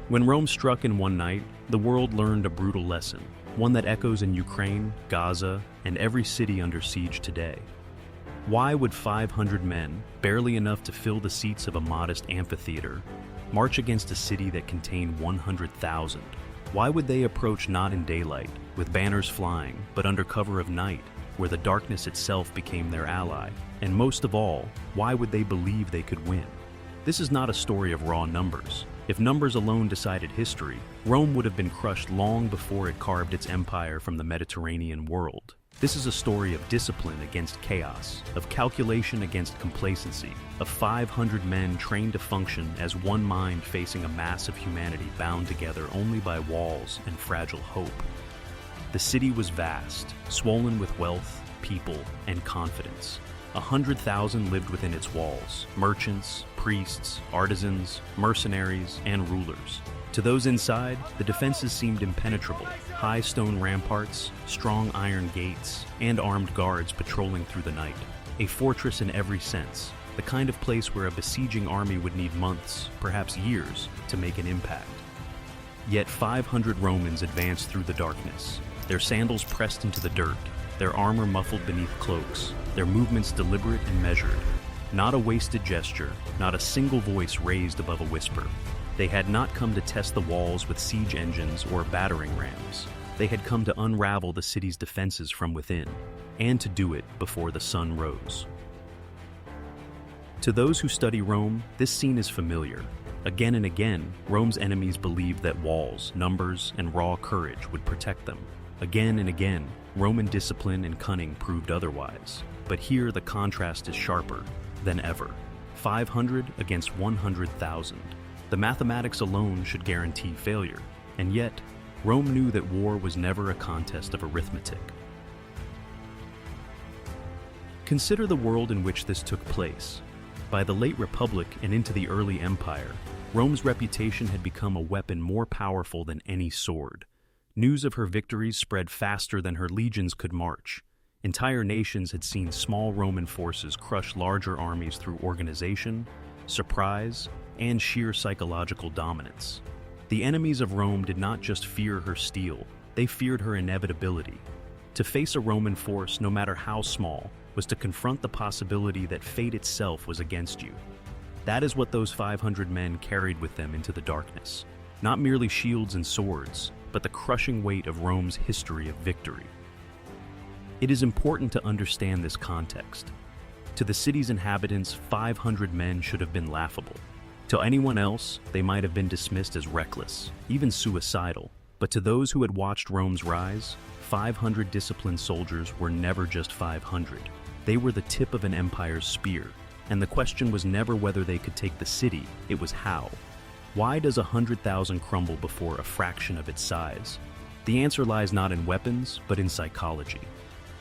When Rome struck in one night, the world learned a brutal lesson, one that echoes in Ukraine, Gaza, and every city under siege today. Why would 500 men, barely enough to fill the seats of a modest amphitheater, march against a city that contained 100,000? Why would they approach not in daylight, with banners flying, but under cover of night, where the darkness itself became their ally? And most of all, why would they believe they could win? This is not a story of raw numbers. If numbers alone decided history, Rome would have been crushed long before it carved its empire from the Mediterranean world. This is a story of discipline against chaos, of calculation against complacency, of 500 men trained to function as one mind facing a mass of humanity bound together only by walls and fragile hope. The city was vast, swollen with wealth, people, and confidence. 100,000 lived within its walls: merchants, priests, artisans, mercenaries, and rulers. To those inside, the defenses seemed impenetrable: high stone ramparts, strong iron gates, and armed guards patrolling through the night. A fortress in every sense, the kind of place where a besieging army would need months, perhaps years, to make an impact. Yet 500 Romans advanced through the darkness, their sandals pressed into the dirt, their armor muffled beneath cloaks, their movements deliberate and measured. Not a wasted gesture, not a single voice raised above a whisper. They had not come to test the walls with siege engines or battering rams. They had come to unravel the city's defenses from within, and to do it before the sun rose. To those who study Rome, this scene is familiar. Again and again, Rome's enemies believed that walls, numbers, and raw courage would protect them. Again and again, Roman discipline and cunning proved otherwise. But here the contrast is sharper than ever. 500 against 100,000. The mathematics alone should guarantee failure. And yet, Rome knew that war was never a contest of arithmetic. Consider the world in which this took place. By the late Republic and into the early Empire, Rome's reputation had become a weapon more powerful than any sword. News of her victories spread faster than her legions could march. Entire nations had seen small Roman forces crush larger armies through organization, surprise, and sheer psychological dominance. The enemies of Rome did not just fear her steel, they feared her inevitability. To face a Roman force, no matter how small, was to confront the possibility that fate itself was against you. That is what those 500 men carried with them into the darkness. Not merely shields and swords, but the crushing weight of Rome's history of victory. It is important to understand this context. To the city's inhabitants, 500 men should have been laughable. To anyone else, they might have been dismissed as reckless, even suicidal. But to those who had watched Rome's rise, 500 disciplined soldiers were never just 500. They were the tip of an empire's spear, and the question was never whether they could take the city, it was how. Why does 100,000 crumble before a fraction of its size? The answer lies not in weapons, but in psychology.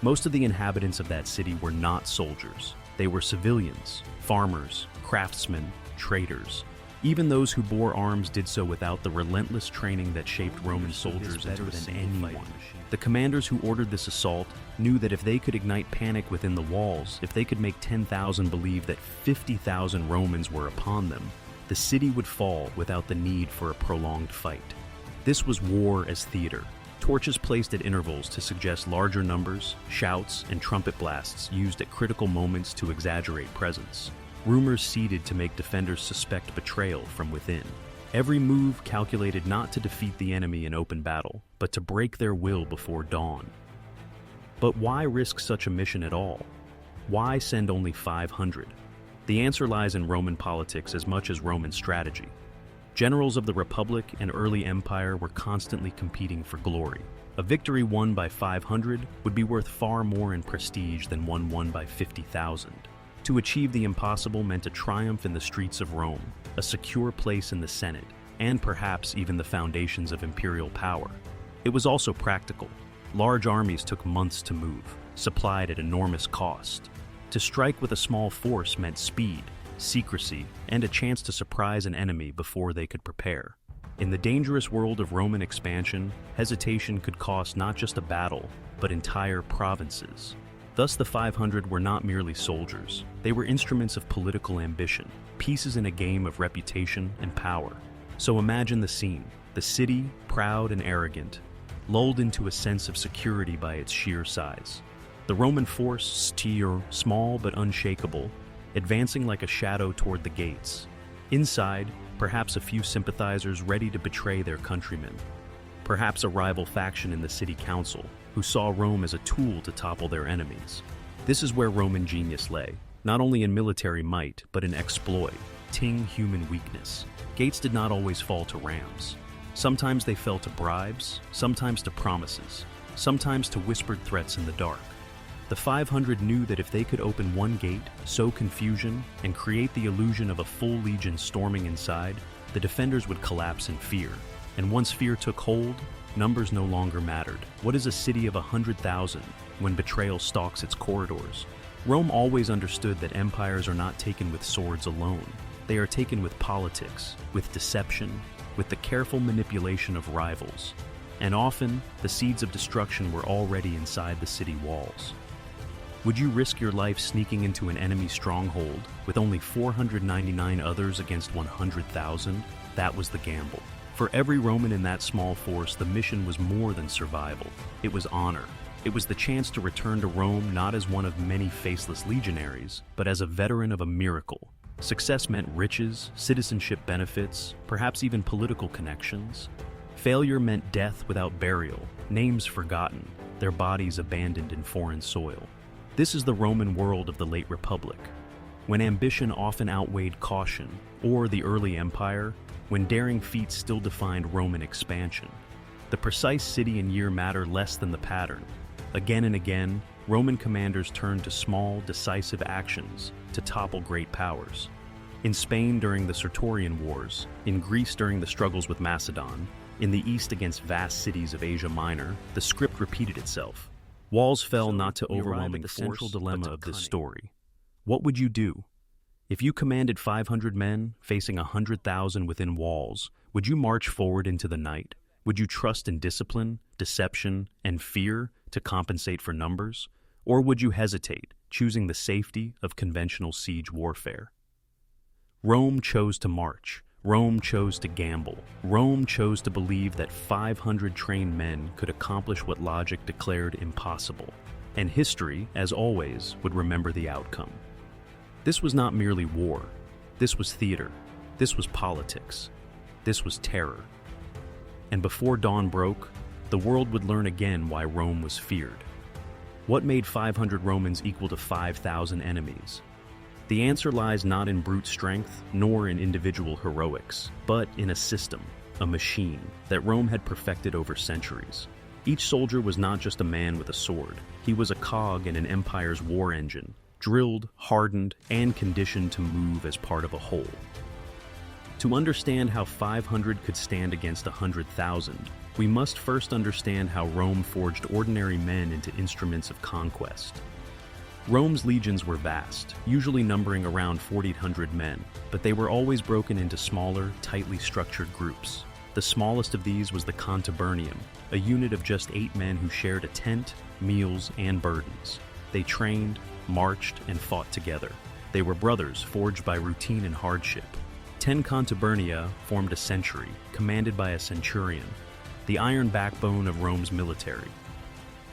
Most of the inhabitants of that city were not soldiers. They were civilians, farmers, craftsmen, traders. Even those who bore arms did so without the relentless training that shaped Roman soldiers better than anyone. The commanders who ordered this assault knew that if they could ignite panic within the walls, if they could make 10,000 believe that 50,000 Romans were upon them, the city would fall without the need for a prolonged fight. This was war as theater. Torches placed at intervals to suggest larger numbers, shouts, and trumpet blasts used at critical moments to exaggerate presence. Rumors seeded to make defenders suspect betrayal from within. Every move calculated not to defeat the enemy in open battle, but to break their will before dawn. But why risk such a mission at all? Why send only 500? The answer lies in Roman politics as much as Roman strategy. Generals of the Republic and early Empire were constantly competing for glory. A victory won by 500 would be worth far more in prestige than one won by 50,000. To achieve the impossible meant a triumph in the streets of Rome, a secure place in the Senate, and perhaps even the foundations of imperial power. It was also practical. Large armies took months to move, supplied at enormous cost. To strike with a small force meant speed, secrecy, and a chance to surprise an enemy before they could prepare. In the dangerous world of Roman expansion, hesitation could cost not just a battle, but entire provinces. Thus the 500 were not merely soldiers. They were instruments of political ambition, pieces in a game of reputation and power. So imagine the scene: the city, proud and arrogant, lulled into a sense of security by its sheer size. The Roman force, small but unshakable, advancing like a shadow toward the gates. Inside, perhaps a few sympathizers ready to betray their countrymen. Perhaps a rival faction in the city council, who saw Rome as a tool to topple their enemies. This is where Roman genius lay, not only in military might, but in exploiting human weakness. Gates did not always fall to rams. Sometimes they fell to bribes, sometimes to promises, sometimes to whispered threats in the dark. The 500 knew that if they could open one gate, sow confusion, and create the illusion of a full legion storming inside, the defenders would collapse in fear. And once fear took hold, numbers no longer mattered. What is a city of 100,000 when betrayal stalks its corridors? Rome always understood that empires are not taken with swords alone. They are taken with politics, with deception, with the careful manipulation of rivals. And often, the seeds of destruction were already inside the city walls. Would you risk your life sneaking into an enemy stronghold with only 499 others against 100,000? That was the gamble. For every Roman in that small force, the mission was more than survival. It was honor. It was the chance to return to Rome not as one of many faceless legionaries, but as a veteran of a miracle. Success meant riches, citizenship benefits, perhaps even political connections. Failure meant death without burial, names forgotten, their bodies abandoned in foreign soil. This is the Roman world of the late Republic, when ambition often outweighed caution, or the early empire, when daring feats still defined Roman expansion. The precise city and year matter less than the pattern. Again and again, Roman commanders turned to small, decisive actions to topple great powers. In Spain during the Sertorian Wars, in Greece during the struggles with Macedon, in the east against vast cities of Asia Minor, the script repeated itself. Walls fell not to overwhelming the central dilemma of this story. What would you do? If you commanded 500 men facing 100,000 within walls, would you march forward into the night? Would you trust in discipline, deception, and fear to compensate for numbers? Or would you hesitate, choosing the safety of conventional siege warfare? Rome chose to march. Rome chose to gamble. Rome chose to believe that 500 trained men could accomplish what logic declared impossible. And history, as always, would remember the outcome. This was not merely war. This was theater. This was politics. This was terror. And before dawn broke, the world would learn again why Rome was feared. What made 500 Romans equal to 5,000 enemies? The answer lies not in brute strength, nor in individual heroics, but in a system, a machine, that Rome had perfected over centuries. Each soldier was not just a man with a sword. He was a cog in an empire's war engine, drilled, hardened, and conditioned to move as part of a whole. To understand how 500 could stand against 100,000, we must first understand how Rome forged ordinary men into instruments of conquest. Rome's legions were vast, usually numbering around 4,800 men, but they were always broken into smaller, tightly structured groups. The smallest of these was the Contubernium, a unit of just 8 men who shared a tent, meals, and burdens. They trained, marched, and fought together. They were brothers forged by routine and hardship. 10 Contubernia formed a century, commanded by a centurion, the iron backbone of Rome's military.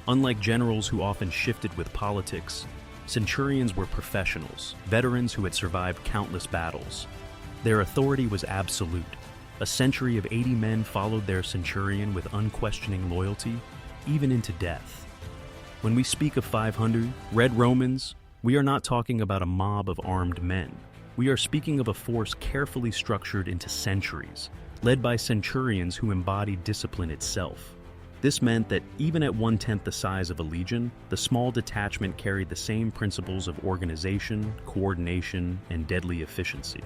Unlike generals who often shifted with politics, centurions were professionals, veterans who had survived countless battles. Their authority was absolute. A century of 80 men followed their centurion with unquestioning loyalty, even into death. When we speak of 500 Red Romans, we are not talking about a mob of armed men. We are speaking of a force carefully structured into centuries, led by centurions who embodied discipline itself. This meant that even at 1/10 the size of a legion, the small detachment carried the same principles of organization, coordination, and deadly efficiency.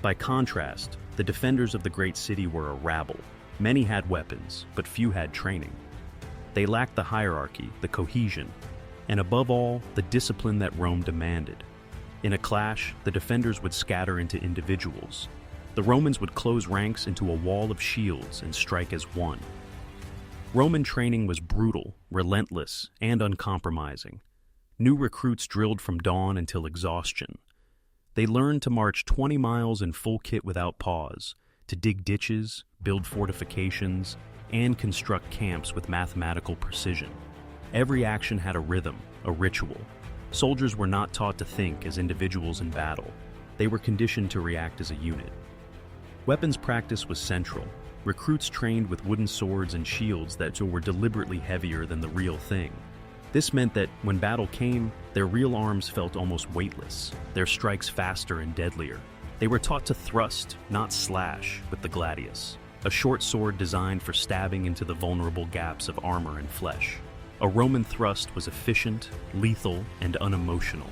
By contrast, the defenders of the great city were a rabble. Many had weapons, but few had training. They lacked the hierarchy, the cohesion, and above all, the discipline that Rome demanded. In a clash, the defenders would scatter into individuals. The Romans would close ranks into a wall of shields and strike as one. Roman training was brutal, relentless, and uncompromising. New recruits drilled from dawn until exhaustion. They learned to march 20 miles in full kit without pause, to dig ditches, build fortifications, and construct camps with mathematical precision. Every action had a rhythm, a ritual. Soldiers were not taught to think as individuals in battle. They were conditioned to react as a unit. Weapons practice was central. Recruits trained with wooden swords and shields that were deliberately heavier than the real thing. This meant that when battle came, their real arms felt almost weightless, their strikes faster and deadlier. They were taught to thrust, not slash, with the gladius, a short sword designed for stabbing into the vulnerable gaps of armor and flesh. A Roman thrust was efficient, lethal, and unemotional.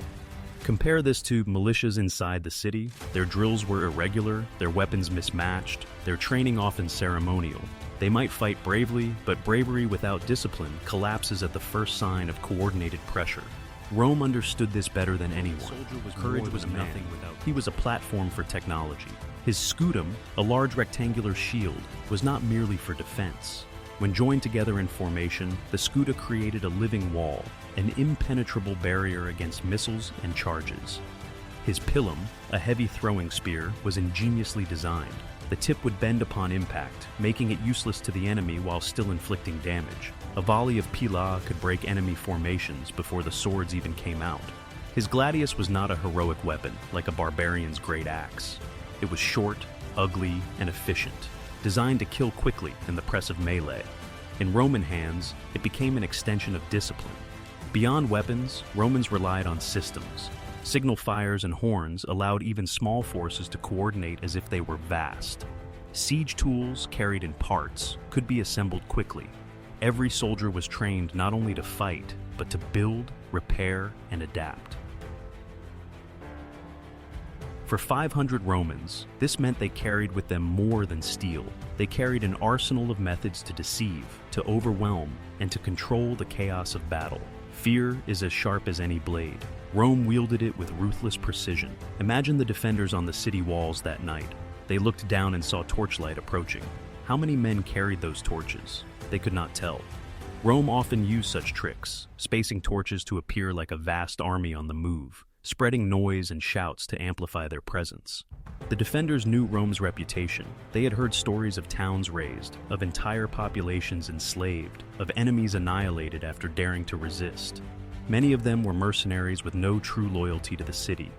Compare this to militias inside the city. Their drills were irregular, their weapons mismatched, their training often ceremonial. They might fight bravely, but bravery without discipline collapses at the first sign of coordinated pressure. Rome understood this better than anyone. Courage was nothing without. He was a platform for technology. His scutum, a large rectangular shield, was not merely for defense. When joined together in formation, the scuda created a living wall, an impenetrable barrier against missiles and charges. His pilum, a heavy throwing spear, was ingeniously designed. The tip would bend upon impact, making it useless to the enemy while still inflicting damage. A volley of pila could break enemy formations before the swords even came out. His gladius was not a heroic weapon, like a barbarian's great axe. It was short, ugly, and efficient, designed to kill quickly in the press of melee. In Roman hands, it became an extension of discipline. Beyond weapons, Romans relied on systems. Signal fires and horns allowed even small forces to coordinate as if they were vast. Siege tools, carried in parts, could be assembled quickly. Every soldier was trained not only to fight, but to build, repair, and adapt. For 500 Romans, this meant they carried with them more than steel. They carried an arsenal of methods to deceive, to overwhelm, and to control the chaos of battle. Fear is as sharp as any blade. Rome wielded it with ruthless precision. Imagine the defenders on the city walls that night. They looked down and saw torchlight approaching. How many men carried those torches? They could not tell. Rome often used such tricks, spacing torches to appear like a vast army on the move, spreading noise and shouts to amplify their presence. The defenders knew Rome's reputation. They had heard stories of towns razed, of entire populations enslaved, of enemies annihilated after daring to resist. Many of them were mercenaries with no true loyalty to the city.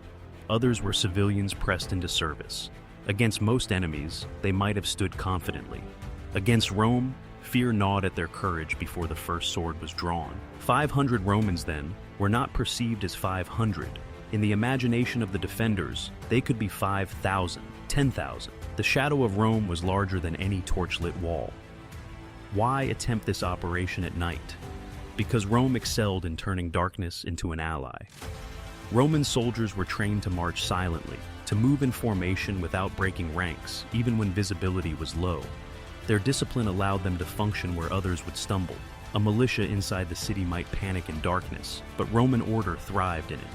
Others were civilians pressed into service. Against most enemies, they might have stood confidently. Against Rome, fear gnawed at their courage before the first sword was drawn. 500 Romans, then, were not perceived as 500. In the imagination of the defenders, they could be 5,000, 10,000. The shadow of Rome was larger than any torchlit wall. Why attempt this operation at night? Because Rome excelled in turning darkness into an ally. Roman soldiers were trained to march silently, to move in formation without breaking ranks, even when visibility was low. Their discipline allowed them to function where others would stumble. A militia inside the city might panic in darkness, but Roman order thrived in it.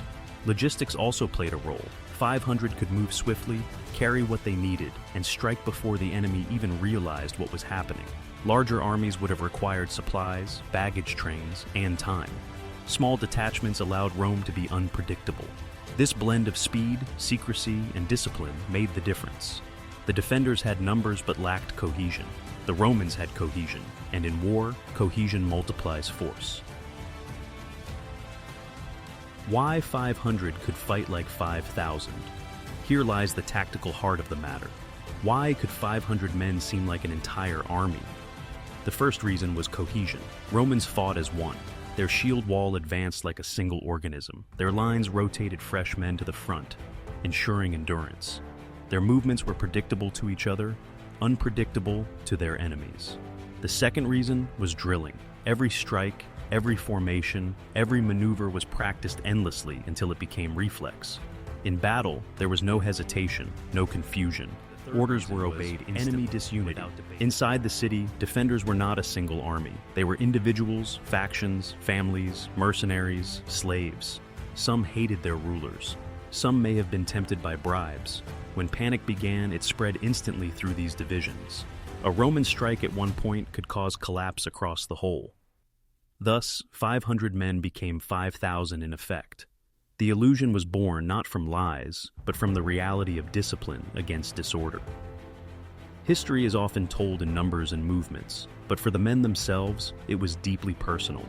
Logistics also played a role. 500 could move swiftly, carry what they needed, and strike before the enemy even realized what was happening. Larger armies would have required supplies, baggage trains, and time. Small detachments allowed Rome to be unpredictable. This blend of speed, secrecy, and discipline made the difference. The defenders had numbers but lacked cohesion. The Romans had cohesion, and in war, cohesion multiplies force. Why 500 could fight like 5,000? Here lies the tactical heart of the matter. Why could 500 men seem like an entire army? The first reason was cohesion. Romans fought as one. Their shield wall advanced like a single organism. Their lines rotated fresh men to the front, ensuring endurance. Their movements were predictable to each other, unpredictable to their enemies. The second reason was drilling. Every strike, every formation, every maneuver was practiced endlessly until it became reflex. In battle, there was no hesitation, no confusion. Orders were obeyed instantly. Enemy disunity. Inside the city, defenders were not a single army. They were individuals, factions, families, mercenaries, slaves. Some hated their rulers. Some may have been tempted by bribes. When panic began, it spread instantly through these divisions. A Roman strike at one point could cause collapse across the whole. Thus, 500 men became 5,000 in effect. The illusion was born not from lies, but from the reality of discipline against disorder. History is often told in numbers and movements, but for the men themselves, it was deeply personal.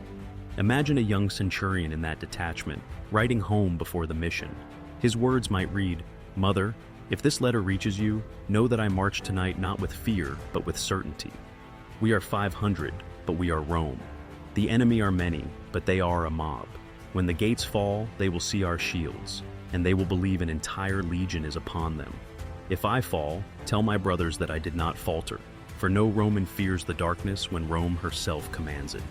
Imagine a young centurion in that detachment, writing home before the mission. His words might read, "Mother, if this letter reaches you, know that I march tonight not with fear, but with certainty. We are 500, but we are Rome. The enemy are many, but they are a mob. When the gates fall, they will see our shields, and they will believe an entire legion is upon them. If I fall, tell my brothers that I did not falter, for no Roman fears the darkness when Rome herself commands it."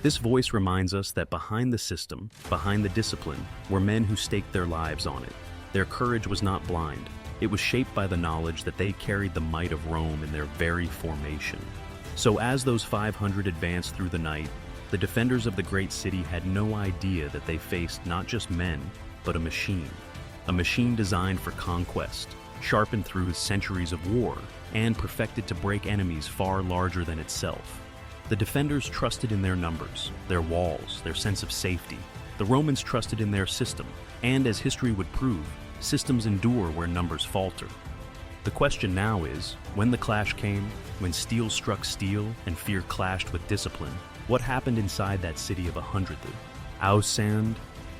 This voice reminds us that behind the system, behind the discipline, were men who staked their lives on it. Their courage was not blind. It was shaped by the knowledge that they carried the might of Rome in their very formation. So as those 500 advanced through the night, the defenders of the great city had no idea that they faced not just men, but a machine designed for conquest, sharpened through centuries of war, and perfected to break enemies far larger than itself. The defenders trusted in their numbers, their walls, their sense of safety. The Romans trusted in their system, and as history would prove, systems endure where numbers falter. The question now is, when the clash came, when steel struck steel and fear clashed with discipline, what happened inside that city of 100? Ausand?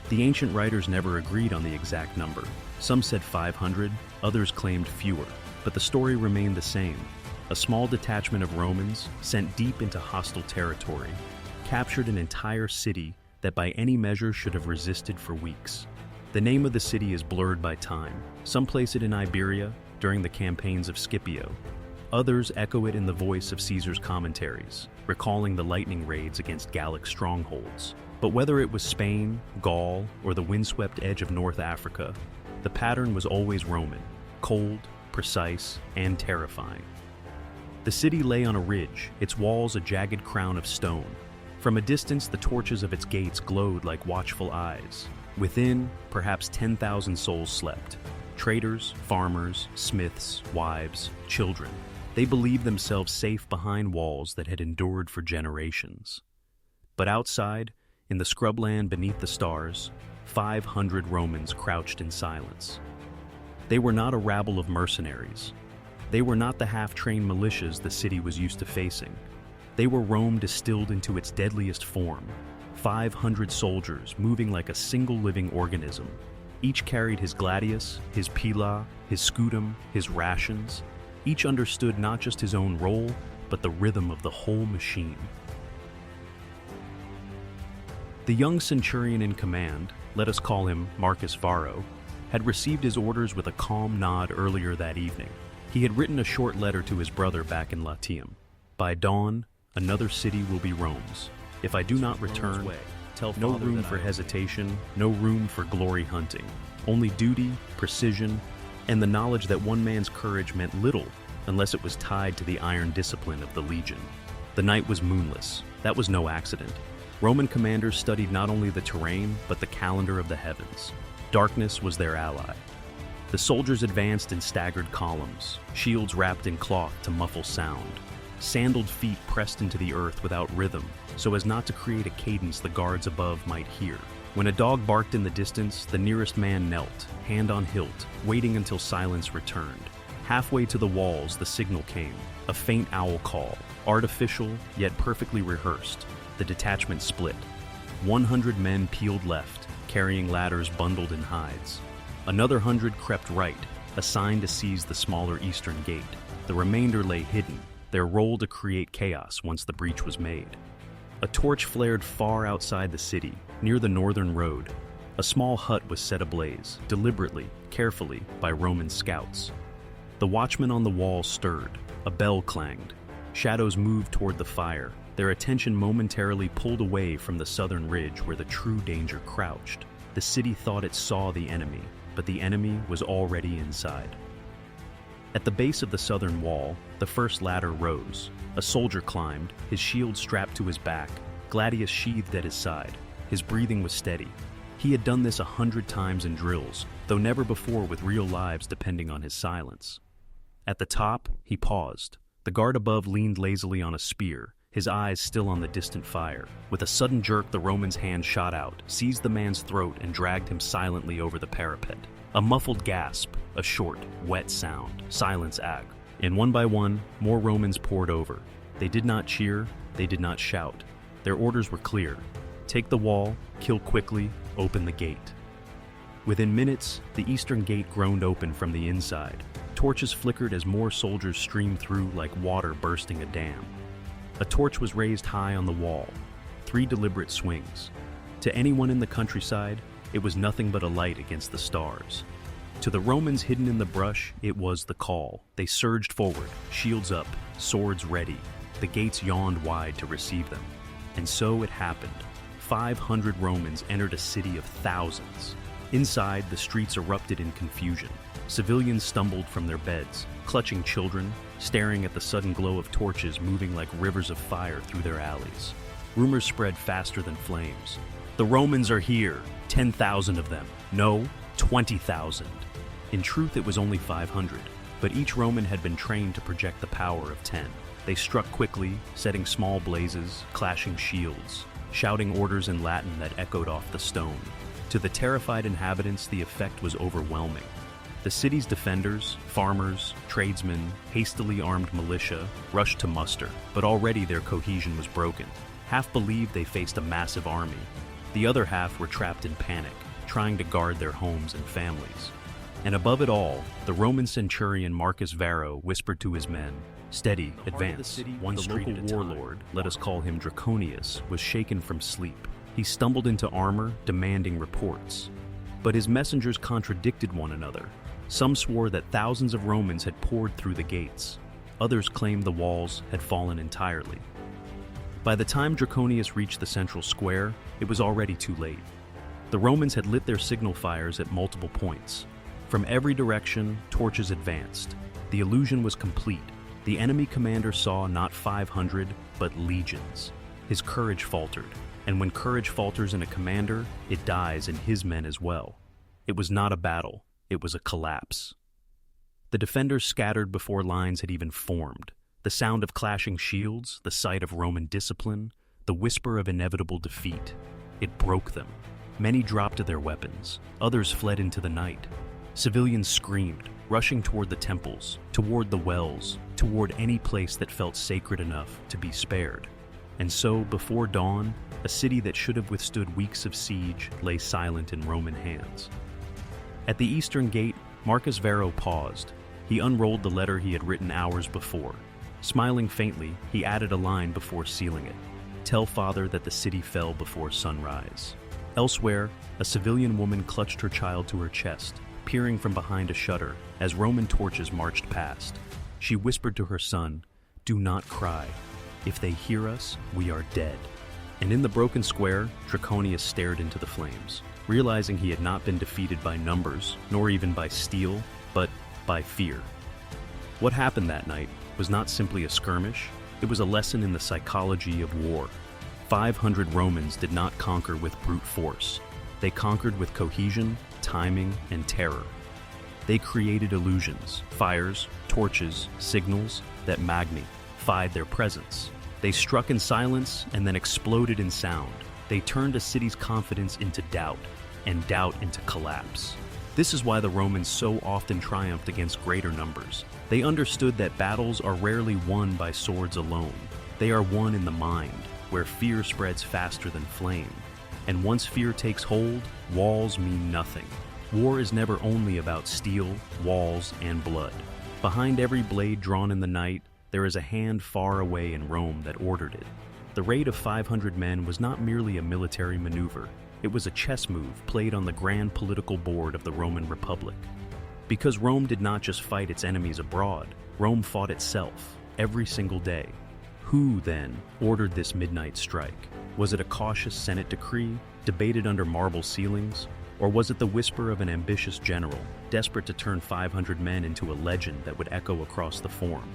The ancient writers never agreed on the exact number. Some said 500, others claimed fewer, but the story remained the same. A small detachment of Romans, sent deep into hostile territory, captured an entire city that by any measure should have resisted for weeks. The name of the city is blurred by time. Some place it in Iberia during the campaigns of Scipio. Others echo it in the voice of Caesar's commentaries, recalling the lightning raids against Gallic strongholds. But whether it was Spain, Gaul, or the windswept edge of North Africa, the pattern was always Roman, cold, precise, and terrifying. The city lay on a ridge, its walls a jagged crown of stone. From a distance, the torches of its gates glowed like watchful eyes. Within, perhaps 10,000 souls slept. Traders, farmers, smiths, wives, children. They believed themselves safe behind walls that had endured for generations. But outside, in the scrubland beneath the stars, 500 Romans crouched in silence. They were not a rabble of mercenaries. They were not the half-trained militias the city was used to facing. They were Rome distilled into its deadliest form. 500 soldiers moving like a single living organism. Each carried his gladius, his pila, his scutum, his rations. Each understood not just his own role, but the rhythm of the whole machine. The young centurion in command, let us call him Marcus Varro, had received his orders with a calm nod earlier that evening. He had written a short letter to his brother back in Latium. By dawn, another city will be Rome's. If I do not return, no room for hesitation, no room for glory hunting. Only duty, precision, and the knowledge that one man's courage meant little unless it was tied to the iron discipline of the legion. The night was moonless. That was no accident. Roman commanders studied not only the terrain, but the calendar of the heavens. Darkness was their ally. The soldiers advanced in staggered columns, shields wrapped in cloth to muffle sound. Sandaled feet pressed into the earth without rhythm, so as not to create a cadence the guards above might hear. When a dog barked in the distance, the nearest man knelt, hand on hilt, waiting until silence returned. Halfway to the walls, the signal came, a faint owl call, artificial yet perfectly rehearsed. The detachment split. 100 men peeled left, carrying ladders bundled in hides. Another 100 crept right, assigned to seize the smaller eastern gate. The remainder lay hidden, their role to create chaos once the breach was made. A torch flared far outside the city, near the northern road. A small hut was set ablaze, deliberately, carefully, by Roman scouts. The watchman on the wall stirred. A bell clanged. Shadows moved toward the fire, their attention momentarily pulled away from the southern ridge where the true danger crouched. The city thought it saw the enemy, but the enemy was already inside. At the base of the southern wall, the first ladder rose. A soldier climbed, his shield strapped to his back, gladius sheathed at his side. His breathing was steady. He had done this 100 times in drills, though never before with real lives depending on his silence. At the top, he paused. The guard above leaned lazily on a spear, his eyes still on the distant fire. With a sudden jerk, the Roman's hand shot out, seized the man's throat, and dragged him silently over the parapet. A muffled gasp, a short, wet sound. Silence And one by one, more Romans poured over. They did not cheer, they did not shout. Their orders were clear. Take the wall, kill quickly, open the gate. Within minutes, the eastern gate groaned open from the inside. Torches flickered as more soldiers streamed through like water bursting a dam. A torch was raised high on the wall. 3 deliberate swings. To anyone in the countryside, it was nothing but a light against the stars. To the Romans hidden in the brush, it was the call. They surged forward, shields up, swords ready. The gates yawned wide to receive them. And so it happened. 500 Romans entered a city of thousands. Inside, the streets erupted in confusion. Civilians stumbled from their beds, clutching children, staring at the sudden glow of torches moving like rivers of fire through their alleys. Rumors spread faster than flames. The Romans are here, 10,000 of them. No, 20,000. In truth, it was only 500, but each Roman had been trained to project the power of 10. They struck quickly, setting small blazes, clashing shields, shouting orders in Latin that echoed off the stone. To the terrified inhabitants, the effect was overwhelming. The city's defenders, farmers, tradesmen, hastily armed militia rushed to muster, but already their cohesion was broken. Half believed they faced a massive army. The other half were trapped in panic, trying to guard their homes and families. And above it all, the Roman centurion Marcus Varro whispered to his men, "Steady, advance." One local warlord, let us call him Draconius, was shaken from sleep. He stumbled into armor, demanding reports. But his messengers contradicted one another. Some swore that thousands of Romans had poured through the gates. Others claimed the walls had fallen entirely. By the time Draconius reached the central square, it was already too late. The Romans had lit their signal fires at multiple points. From every direction, torches advanced. The illusion was complete. The enemy commander saw not 500, but legions. His courage faltered, and when courage falters in a commander, it dies in his men as well. It was not a battle, it was a collapse. The defenders scattered before lines had even formed. The sound of clashing shields, the sight of Roman discipline, the whisper of inevitable defeat. It broke them. Many dropped their weapons. Others fled into the night. Civilians screamed, rushing toward the temples, toward the wells, toward any place that felt sacred enough to be spared. And so, before dawn, a city that should have withstood weeks of siege lay silent in Roman hands. At the eastern gate, Marcus Varro paused. He unrolled the letter he had written hours before. Smiling faintly, he added a line before sealing it. "Tell father that the city fell before sunrise." Elsewhere, a civilian woman clutched her child to her chest, peering from behind a shutter as Roman torches marched past. She whispered to her son, "Do not cry. If they hear us, we are dead." And in the broken square, Draconius stared into the flames, realizing he had not been defeated by numbers, nor even by steel, but by fear. What happened that night was not simply a skirmish, it was a lesson in the psychology of war. 500 Romans did not conquer with brute force. They conquered with cohesion, timing, and terror. They created illusions, fires, torches, signals that magnified their presence. They struck in silence and then exploded in sound. They turned a city's confidence into doubt, and doubt into collapse. This is why the Romans so often triumphed against greater numbers. They understood that battles are rarely won by swords alone. They are won in the mind, where fear spreads faster than flame. And once fear takes hold, walls mean nothing. War is never only about steel, walls, and blood. Behind every blade drawn in the night, there is a hand far away in Rome that ordered it. The raid of 500 men was not merely a military maneuver. It was a chess move played on the grand political board of the Roman Republic. Because Rome did not just fight its enemies abroad, Rome fought itself, every single day. Who, then, ordered this midnight strike? Was it a cautious Senate decree, debated under marble ceilings? Or was it the whisper of an ambitious general, desperate to turn 500 men into a legend that would echo across the Forum?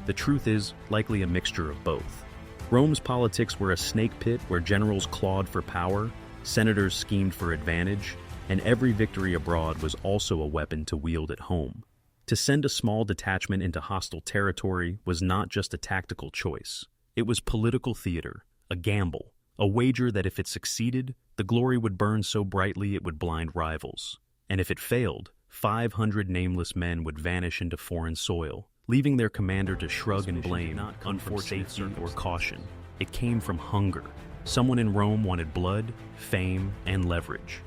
The truth is, likely a mixture of both. Rome's politics were a snake pit where generals clawed for power, senators schemed for advantage, and every victory abroad was also a weapon to wield at home. To send a small detachment into hostile territory was not just a tactical choice. It was political theater, a gamble, a wager that if it succeeded, the glory would burn so brightly it would blind rivals. And if it failed, 500 nameless men would vanish into foreign soil, leaving their commander to shrug and blame, for safety or caution. It came from hunger. Someone in Rome wanted blood, fame, and leverage.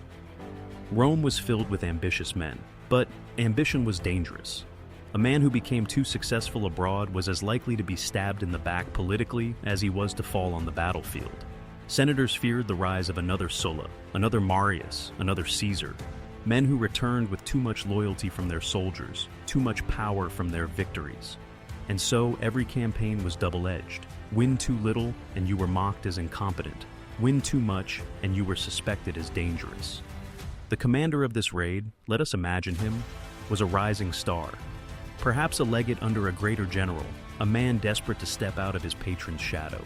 Rome was filled with ambitious men, but ambition was dangerous. A man who became too successful abroad was as likely to be stabbed in the back politically as he was to fall on the battlefield. Senators feared the rise of another Sulla, another Marius, another Caesar, men who returned with too much loyalty from their soldiers, too much power from their victories. And so every campaign was double-edged. Win too little, and you were mocked as incompetent. Win too much, and you were suspected as dangerous. The commander of this raid, let us imagine him, was a rising star. Perhaps a legate under a greater general, a man desperate to step out of his patron's shadow.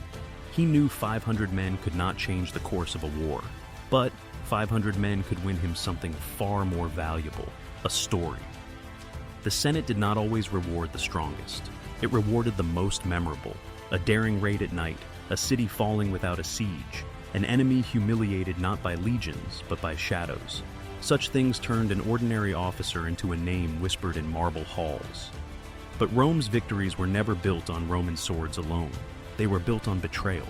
He knew 500 men could not change the course of a war, but 500 men could win him something far more valuable, a story. The Senate did not always reward the strongest. It rewarded the most memorable, a daring raid at night, a city falling without a siege, an enemy humiliated not by legions, but by shadows. Such things turned an ordinary officer into a name whispered in marble halls. But Rome's victories were never built on Roman swords alone. They were built on betrayal.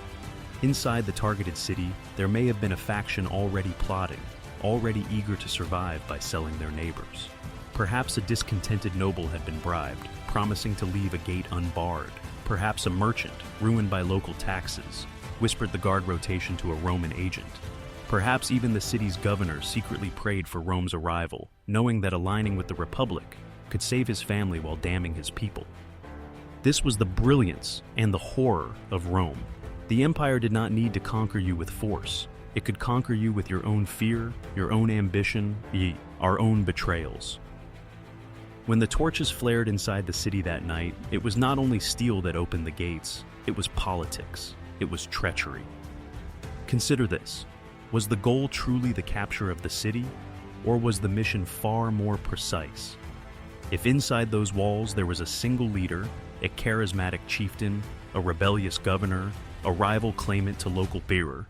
Inside the targeted city, there may have been a faction already plotting, already eager to survive by selling their neighbors. Perhaps a discontented noble had been bribed, promising to leave a gate unbarred. Perhaps a merchant, ruined by local taxes, whispered the guard rotation to a Roman agent. Perhaps even the city's governor secretly prayed for Rome's arrival, knowing that aligning with the Republic could save his family while damning his people. This was the brilliance and the horror of Rome. The empire did not need to conquer you with force. It could conquer you with your own fear, your own ambition, our own betrayals. When the torches flared inside the city that night, it was not only steel that opened the gates, it was politics, it was treachery. Consider this. Was the goal truly the capture of the city, or was the mission far more precise? If inside those walls there was a single leader, a charismatic chieftain, a rebellious governor, a rival claimant to local bearer,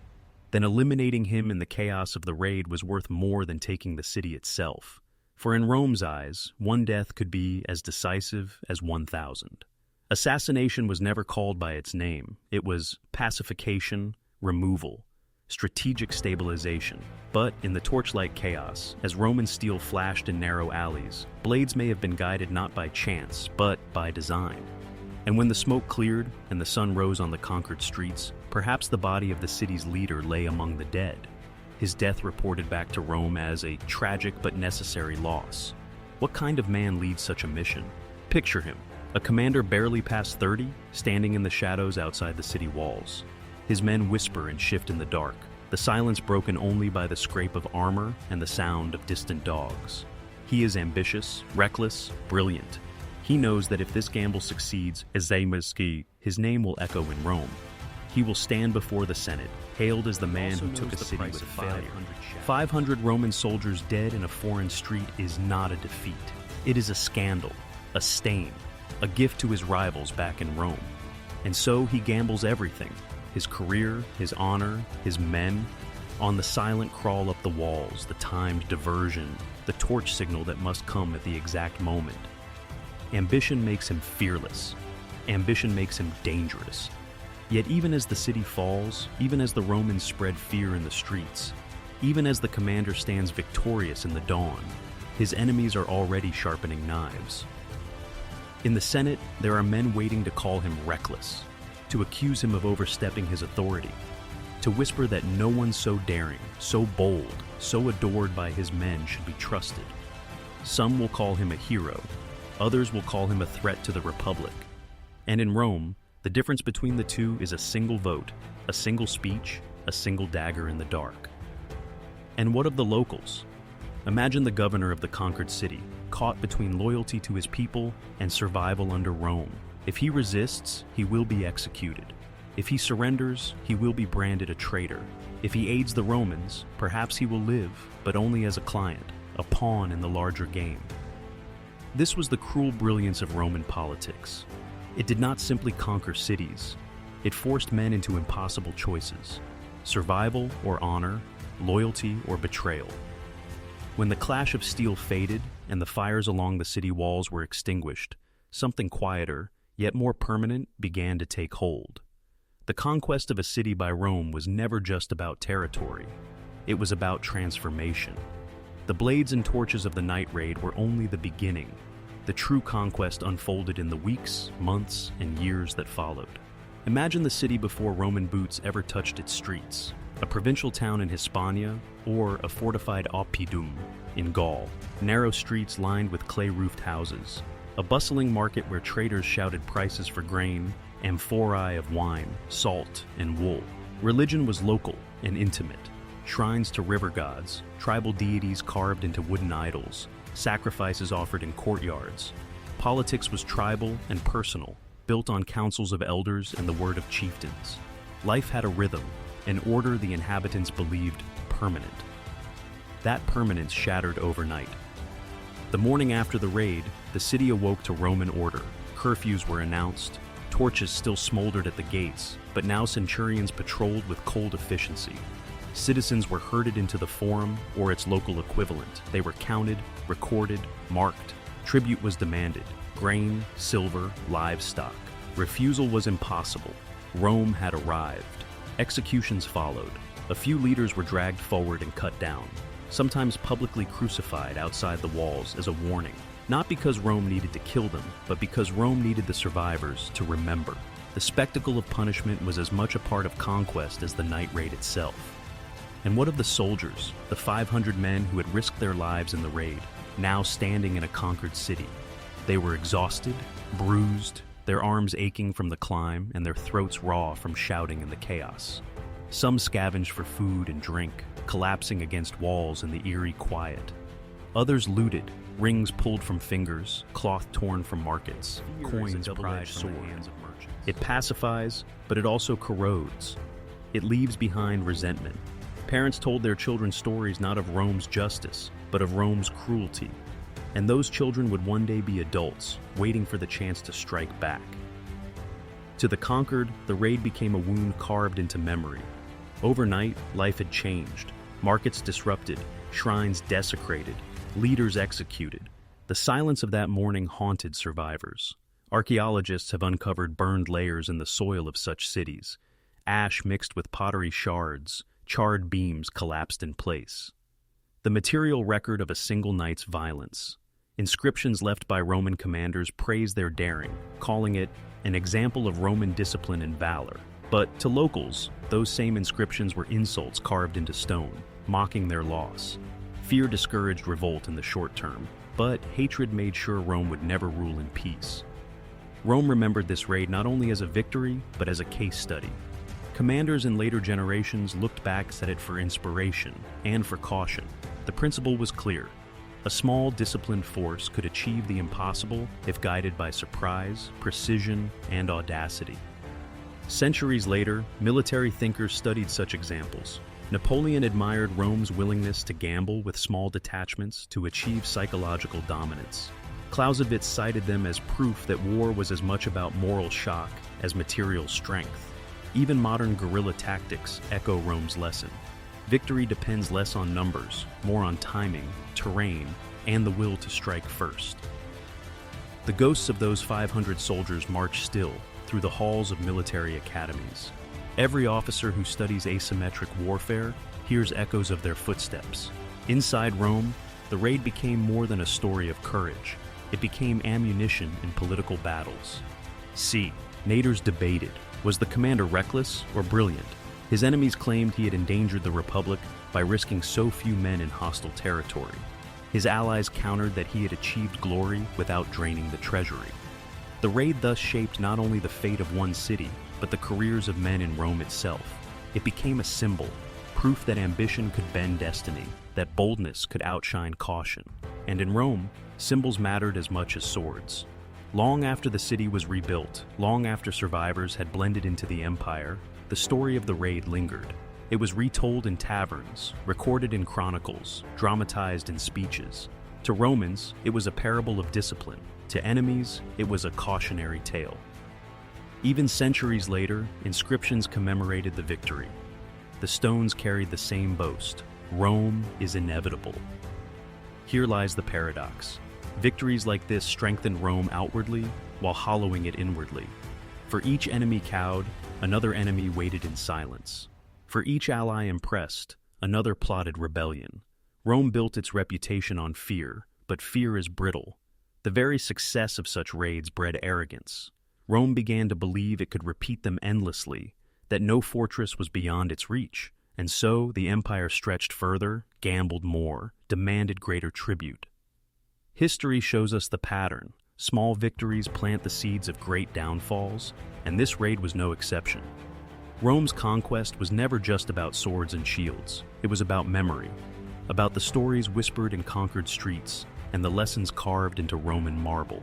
then eliminating him in the chaos of the raid was worth more than taking the city itself. For in Rome's eyes, one death could be as decisive as 1,000. Assassination was never called by its name. It was pacification, removal, strategic stabilization. But in the torchlight chaos, as Roman steel flashed in narrow alleys, blades may have been guided not by chance, but by design. And when the smoke cleared and the sun rose on the conquered streets, perhaps the body of the city's leader lay among the dead. His death reported back to Rome as a tragic but necessary loss. What kind of man leads such a mission? Picture him, a commander barely past 30, standing in the shadows outside the city walls. His men whisper and shift in the dark, the silence broken only by the scrape of armor and the sound of distant dogs. He is ambitious, reckless, brilliant. He knows that if this gamble succeeds, his name will echo in Rome. He will stand before the Senate, hailed as the man who took a city with failure. 500 Roman soldiers dead in a foreign street is not a defeat. It is a scandal, a stain, a gift to his rivals back in Rome. And so he gambles everything, his career, his honor, his men, on the silent crawl up the walls, the timed diversion, the torch signal that must come at the exact moment. Ambition makes him fearless. Ambition makes him dangerous. Yet even as the city falls, even as the Romans spread fear in the streets, even as the commander stands victorious in the dawn, his enemies are already sharpening knives. In the Senate, there are men waiting to call him reckless, to accuse him of overstepping his authority, to whisper that no one so daring, so bold, so adored by his men should be trusted. Some will call him a hero, others will call him a threat to the Republic. And in Rome, the difference between the two is a single vote, a single speech, a single dagger in the dark. And what of the locals? Imagine the governor of the conquered city, caught between loyalty to his people and survival under Rome. If he resists, he will be executed. If he surrenders, he will be branded a traitor. If he aids the Romans, perhaps he will live, but only as a client, a pawn in the larger game. This was the cruel brilliance of Roman politics. It did not simply conquer cities. It forced men into impossible choices: survival or honor, loyalty or betrayal. When the clash of steel faded and the fires along the city walls were extinguished, something quieter, yet more permanent, began to take hold. The conquest of a city by Rome was never just about territory. It was about transformation. The blades and torches of the night raid were only the beginning. The true conquest unfolded in the weeks, months, and years that followed. Imagine the city before Roman boots ever touched its streets, a provincial town in Hispania or a fortified oppidum in Gaul, narrow streets lined with clay-roofed houses, a bustling market where traders shouted prices for grain, amphorae of wine, salt, and wool. Religion was local and intimate. Shrines to river gods, tribal deities carved into wooden idols, sacrifices offered in courtyards. Politics was tribal and personal, built on councils of elders and the word of chieftains. Life had a rhythm, an order the inhabitants believed permanent. That permanence shattered overnight. The morning after the raid, the city awoke to Roman order. Curfews were announced, torches still smoldered at the gates, but now centurions patrolled with cold efficiency. Citizens were herded into the forum or its local equivalent. They were counted, recorded, marked. Tribute was demanded: grain, silver, livestock. Refusal was impossible. Rome had arrived. Executions followed. A few leaders were dragged forward and cut down, sometimes publicly crucified outside the walls as a warning. Not because Rome needed to kill them, but because Rome needed the survivors to remember. The spectacle of punishment was as much a part of conquest as the night raid itself. And what of the soldiers, the 500 men who had risked their lives in the raid, now standing in a conquered city? They were exhausted, bruised, their arms aching from the climb and their throats raw from shouting in the chaos. Some scavenged for food and drink, collapsing against walls in the eerie quiet. Others looted, rings pulled from fingers, cloth torn from markets, coins pried from the hands of merchants. It pacifies, but it also corrodes. It leaves behind resentment. Parents told their children stories not of Rome's justice, but of Rome's cruelty. And those children would one day be adults, waiting for the chance to strike back. To the conquered, the raid became a wound carved into memory. Overnight, life had changed. Markets disrupted, shrines desecrated, leaders executed. The silence of that morning haunted survivors. Archaeologists have uncovered burned layers in the soil of such cities. Ash mixed with pottery shards, charred beams collapsed in place. The material record of a single night's violence. Inscriptions left by Roman commanders praise their daring, calling it an example of Roman discipline and valor. But to locals, those same inscriptions were insults carved into stone, mocking their loss. Fear discouraged revolt in the short term, but hatred made sure Rome would never rule in peace. Rome remembered this raid not only as a victory, but as a case study. Commanders in later generations looked back at it for inspiration and for caution. The principle was clear. A small, disciplined force could achieve the impossible if guided by surprise, precision, and audacity. Centuries later, military thinkers studied such examples. Napoleon admired Rome's willingness to gamble with small detachments to achieve psychological dominance. Clausewitz cited them as proof that war was as much about moral shock as material strength. Even modern guerrilla tactics echo Rome's lesson. Victory depends less on numbers, more on timing, terrain, and the will to strike first. The ghosts of those 500 soldiers march still through the halls of military academies. Every officer who studies asymmetric warfare hears echoes of their footsteps. Inside Rome, the raid became more than a story of courage. It became ammunition in political battles. Senators debated. Was the commander reckless or brilliant? His enemies claimed he had endangered the Republic by risking so few men in hostile territory. His allies countered that he had achieved glory without draining the treasury. The raid thus shaped not only the fate of one city, but the careers of men in Rome itself. It became a symbol, proof that ambition could bend destiny, that boldness could outshine caution. And in Rome, symbols mattered as much as swords. Long after the city was rebuilt, long after survivors had blended into the empire, the story of the raid lingered. It was retold in taverns, recorded in chronicles, dramatized in speeches. To Romans, it was a parable of discipline. To enemies, it was a cautionary tale. Even centuries later, inscriptions commemorated the victory. The stones carried the same boast: Rome is inevitable. Here lies the paradox. Victories like this strengthen Rome outwardly, while hollowing it inwardly. For each enemy cowed, another enemy waited in silence. For each ally impressed, another plotted rebellion. Rome built its reputation on fear, but fear is brittle. The very success of such raids bred arrogance. Rome began to believe it could repeat them endlessly, that no fortress was beyond its reach, and so the empire stretched further, gambled more, demanded greater tribute. History shows us the pattern. Small victories plant the seeds of great downfalls, and this raid was no exception. Rome's conquest was never just about swords and shields. It was about memory, about the stories whispered in conquered streets, and the lessons carved into Roman marble.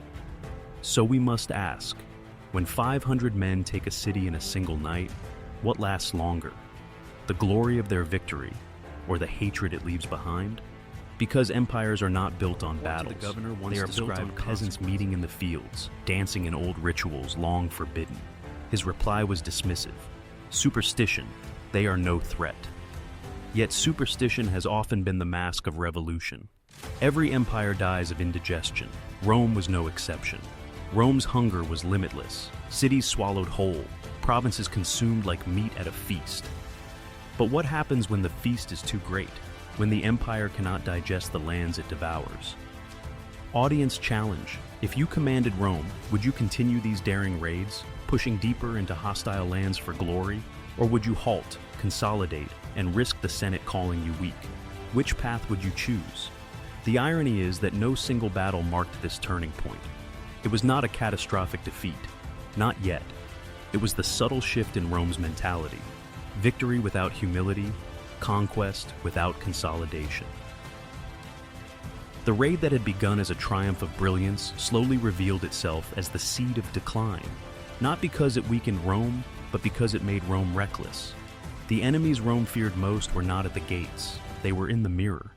So we must ask, when 500 men take a city in a single night, what lasts longer? The glory of their victory, or the hatred it leaves behind? Because empires are not built on battles, they are built on peasants meeting in the fields, dancing in old rituals long forbidden. His reply was dismissive. Superstition, they are no threat. Yet superstition has often been the mask of revolution. Every empire dies of indigestion. Rome was no exception. Rome's hunger was limitless. Cities swallowed whole, provinces consumed like meat at a feast. But what happens when the feast is too great? When the empire cannot digest the lands it devours? Audience challenge. If you commanded Rome, would you continue these daring raids, pushing deeper into hostile lands for glory? Or would you halt, consolidate, and risk the Senate calling you weak? Which path would you choose? The irony is that no single battle marked this turning point. It was not a catastrophic defeat. Not yet. It was the subtle shift in Rome's mentality. Victory without humility, conquest without consolidation. The raid that had begun as a triumph of brilliance slowly revealed itself as the seed of decline, not because it weakened Rome, but because it made Rome reckless. The enemies Rome feared most were not at the gates, they were in the mirror.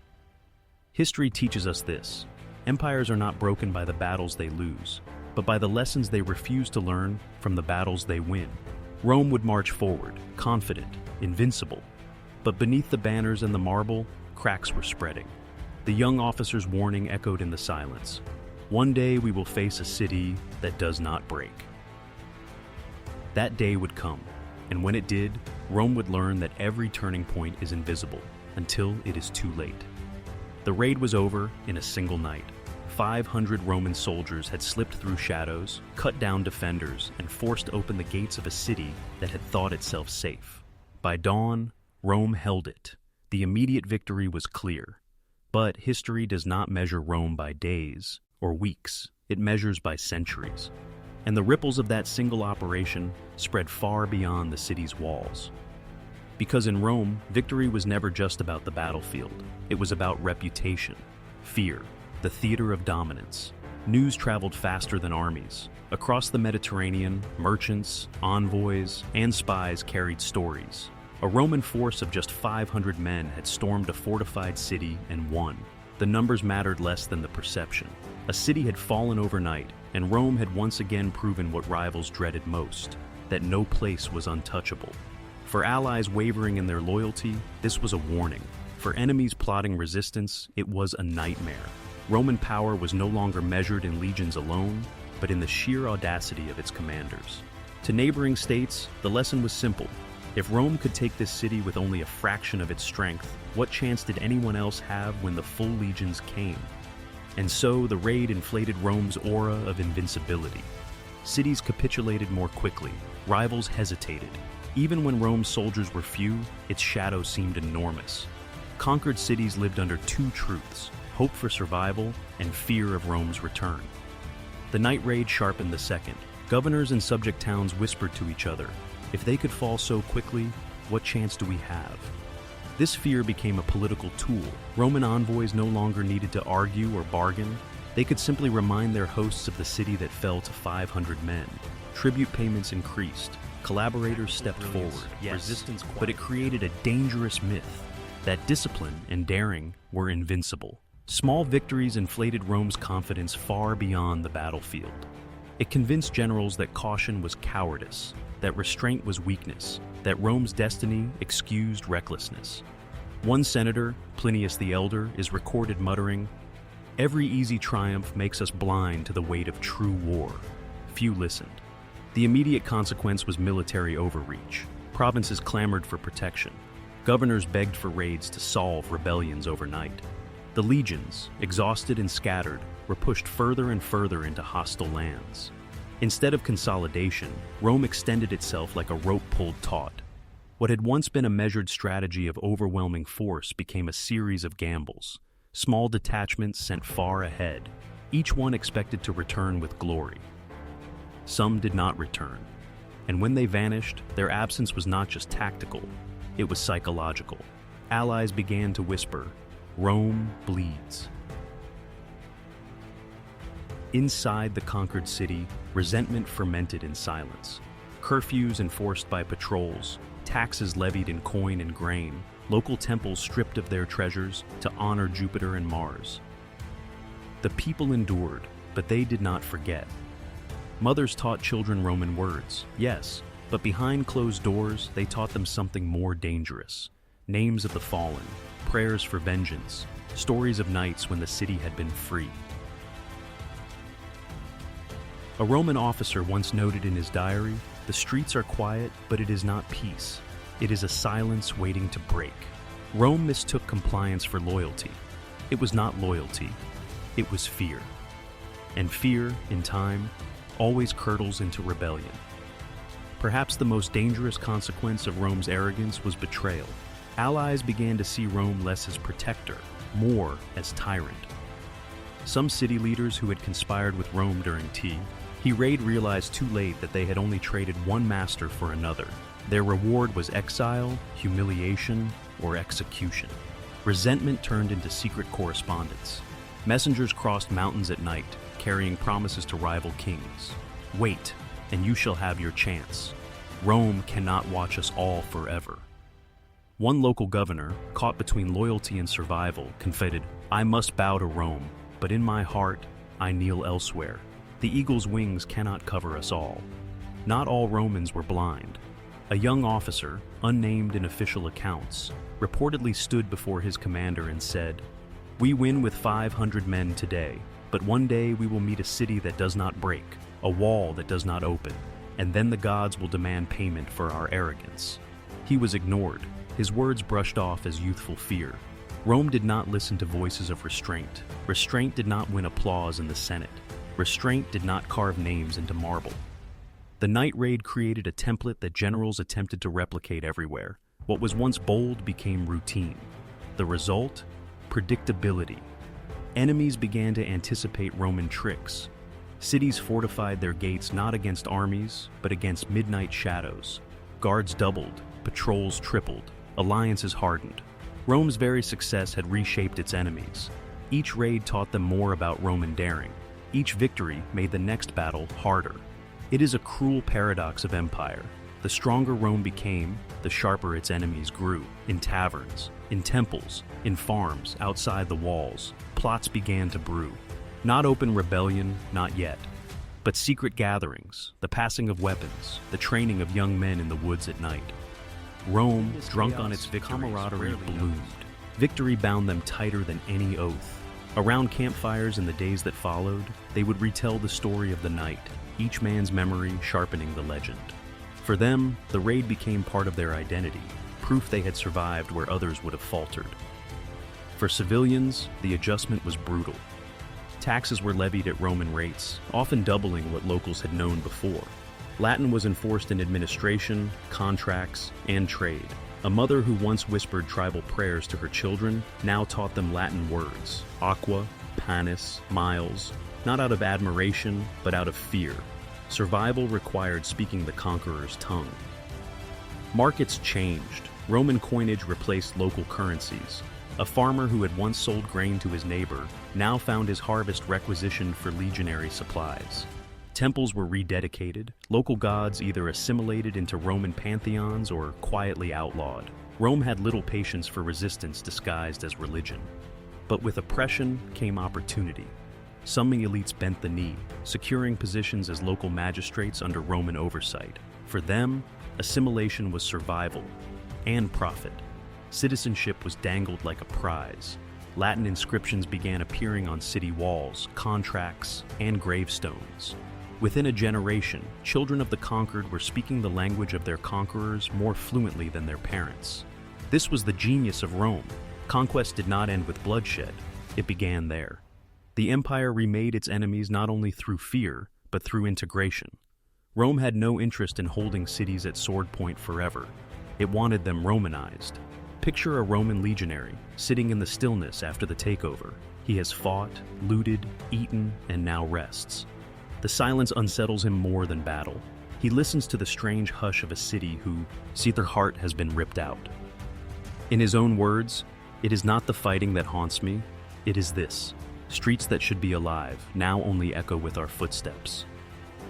History teaches us this. Empires are not broken by the battles they lose, but by the lessons they refuse to learn from the battles they win. Rome would march forward, confident, invincible. But beneath the banners and the marble, cracks were spreading. The young officer's warning echoed in the silence. One day we will face a city that does not break. That day would come, and when it did, Rome would learn that every turning point is invisible until it is too late. The raid was over in a single night. 500 Roman soldiers had slipped through shadows, cut down defenders, and forced open the gates of a city that had thought itself safe. By dawn, Rome held it. The immediate victory was clear. But history does not measure Rome by days or weeks. It measures by centuries. And the ripples of that single operation spread far beyond the city's walls. Because in Rome, victory was never just about the battlefield. It was about reputation, fear, the theater of dominance. News traveled faster than armies. Across the Mediterranean, merchants, envoys, and spies carried stories. A Roman force of just 500 men had stormed a fortified city and won. The numbers mattered less than the perception. A city had fallen overnight, and Rome had once again proven what rivals dreaded most, that no place was untouchable. For allies wavering in their loyalty, this was a warning. For enemies plotting resistance, it was a nightmare. Roman power was no longer measured in legions alone, but in the sheer audacity of its commanders. To neighboring states, the lesson was simple. If Rome could take this city with only a fraction of its strength, what chance did anyone else have when the full legions came? And so the raid inflated Rome's aura of invincibility. Cities capitulated more quickly, rivals hesitated. Even when Rome's soldiers were few, its shadow seemed enormous. Conquered cities lived under two truths: hope for survival and fear of Rome's return. The night raid sharpened the second. Governors and subject towns whispered to each other, if they could fall so quickly, what chance do we have? This fear became a political tool. Roman envoys no longer needed to argue or bargain. They could simply remind their hosts of the city that fell to 500 men. Tribute payments increased. Collaborators stepped forward. Resistance quieted. But it created a dangerous myth that discipline and daring were invincible. Small victories inflated Rome's confidence far beyond the battlefield. It convinced generals that caution was cowardice, that restraint was weakness, that Rome's destiny excused recklessness. One senator, Plinius the Elder, is recorded muttering, "Every easy triumph makes us blind to the weight of true war. few listened. The immediate consequence was military overreach. Provinces clamored for protection. Governors begged for raids to solve rebellions overnight. The legions, exhausted and scattered, were pushed further and further into hostile lands. Instead of consolidation, Rome extended itself like a rope pulled taut. What had once been a measured strategy of overwhelming force became a series of gambles. Small detachments sent far ahead, each one expected to return with glory. Some did not return, and when they vanished, their absence was not just tactical, it was psychological. Allies began to whisper, "Rome bleeds." Inside the conquered city, resentment fermented in silence. Curfews enforced by patrols, taxes levied in coin and grain, local temples stripped of their treasures to honor Jupiter and Mars. The people endured, but they did not forget. Mothers taught children Roman words, yes, but behind closed doors, they taught them something more dangerous. Names of the fallen, prayers for vengeance, stories of nights when the city had been free. A Roman officer once noted in his diary, "The streets are quiet, but it is not peace. It is a silence waiting to break." Rome mistook compliance for loyalty. It was not loyalty, it was fear. And fear, in time, always curdles into rebellion. Perhaps the most dangerous consequence of Rome's arrogance was betrayal. Allies began to see Rome less as protector, more as tyrant. Some city leaders who had conspired with Rome during the raid realized too late that they had only traded one master for another. Their reward was exile, humiliation, or execution. Resentment turned into secret correspondence. Messengers crossed mountains at night, carrying promises to rival kings. "Wait, and you shall have your chance. Rome cannot watch us all forever." One local governor, caught between loyalty and survival, confided, "I must bow to Rome, but in my heart, I kneel elsewhere. The eagle's wings cannot cover us all." Not all Romans were blind. A young officer, unnamed in official accounts, reportedly stood before his commander and said, "We win with 500 men today, but one day we will meet a city that does not break, a wall that does not open, and then the gods will demand payment for our arrogance." He was ignored, his words brushed off as youthful fear. Rome did not listen to voices of restraint. Restraint did not win applause in the Senate. Restraint did not carve names into marble. The night raid created a template that generals attempted to replicate everywhere. What was once bold became routine. The result? Predictability. Enemies began to anticipate Roman tricks. Cities fortified their gates not against armies, but against midnight shadows. Guards doubled, patrols tripled, alliances hardened. Rome's very success had reshaped its enemies. Each raid taught them more about Roman daring. Each victory made the next battle harder. It is a cruel paradox of empire. The stronger Rome became, the sharper its enemies grew. In taverns, in temples, in farms, outside the walls, plots began to brew. Not open rebellion, not yet, but secret gatherings, the passing of weapons, the training of young men in the woods at night. Rome, drunk on its victories, camaraderie bloomed. Victory bound them tighter than any oath. Around campfires in the days that followed, they would retell the story of the night, each man's memory sharpening the legend. For them, the raid became part of their identity, proof they had survived where others would have faltered. For civilians, the adjustment was brutal. Taxes were levied at Roman rates, often doubling what locals had known before. Latin was enforced in administration, contracts, and trade. A mother who once whispered tribal prayers to her children now taught them Latin words, aqua, panis, miles, not out of admiration, but out of fear. Survival required speaking the conqueror's tongue. Markets changed. Roman coinage replaced local currencies. A farmer who had once sold grain to his neighbor now found his harvest requisitioned for legionary supplies. Temples were rededicated, local gods either assimilated into Roman pantheons or quietly outlawed. Rome had little patience for resistance disguised as religion. But with oppression came opportunity. Some elites bent the knee, securing positions as local magistrates under Roman oversight. For them, assimilation was survival and profit. Citizenship was dangled like a prize. Latin inscriptions began appearing on city walls, contracts, and gravestones. Within a generation, children of the conquered were speaking the language of their conquerors more fluently than their parents. This was the genius of Rome. Conquest did not end with bloodshed. It began there. The empire remade its enemies not only through fear, but through integration. Rome had no interest in holding cities at sword point forever. It wanted them Romanized. Picture a Roman legionary sitting in the stillness after the takeover. He has fought, looted, eaten, and now rests. The silence unsettles him more than battle. He listens to the strange hush of a city who sees their heart has been ripped out. In his own words, "It is not the fighting that haunts me, it is this. Streets that should be alive now only echo with our footsteps."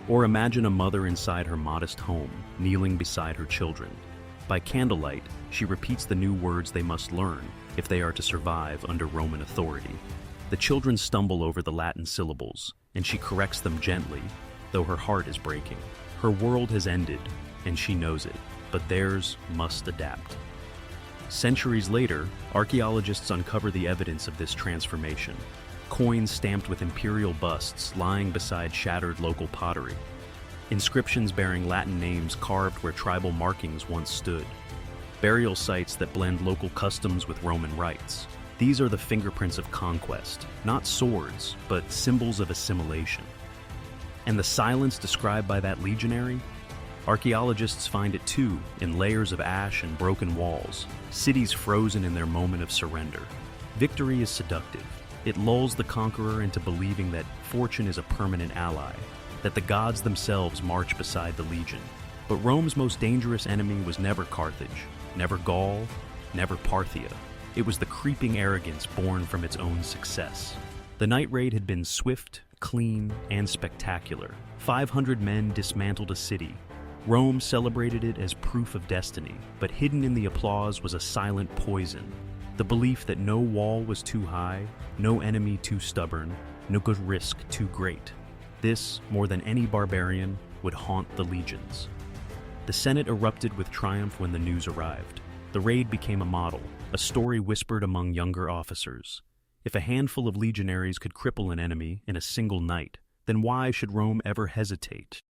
Or imagine a mother inside her modest home, kneeling beside her children. By candlelight, she repeats the new words they must learn if they are to survive under Roman authority. The children stumble over the Latin syllables, and she corrects them gently, though her heart is breaking. Her world has ended, and she knows it, but theirs must adapt. Centuries later, archaeologists uncover the evidence of this transformation. Coins stamped with imperial busts lying beside shattered local pottery. Inscriptions bearing Latin names carved where tribal markings once stood. Burial sites that blend local customs with Roman rites. These are the fingerprints of conquest, not swords, but symbols of assimilation. And the silence described by that legionary? Archaeologists find it too, in layers of ash and broken walls, cities frozen in their moment of surrender. Victory is seductive. It lulls the conqueror into believing that fortune is a permanent ally, that the gods themselves march beside the legion. But Rome's most dangerous enemy was never Carthage, never Gaul, never Parthia. It was the creeping arrogance born from its own success. The night raid had been swift, clean, and spectacular. 500 men dismantled a city. Rome celebrated it as proof of destiny, but hidden in the applause was a silent poison. The belief that no wall was too high, no enemy too stubborn, no good risk too great. This, more than any barbarian, would haunt the legions. The Senate erupted with triumph when the news arrived. The raid became a model, a story whispered among younger officers. If a handful of legionaries could cripple an enemy in a single night, then why should Rome ever hesitate?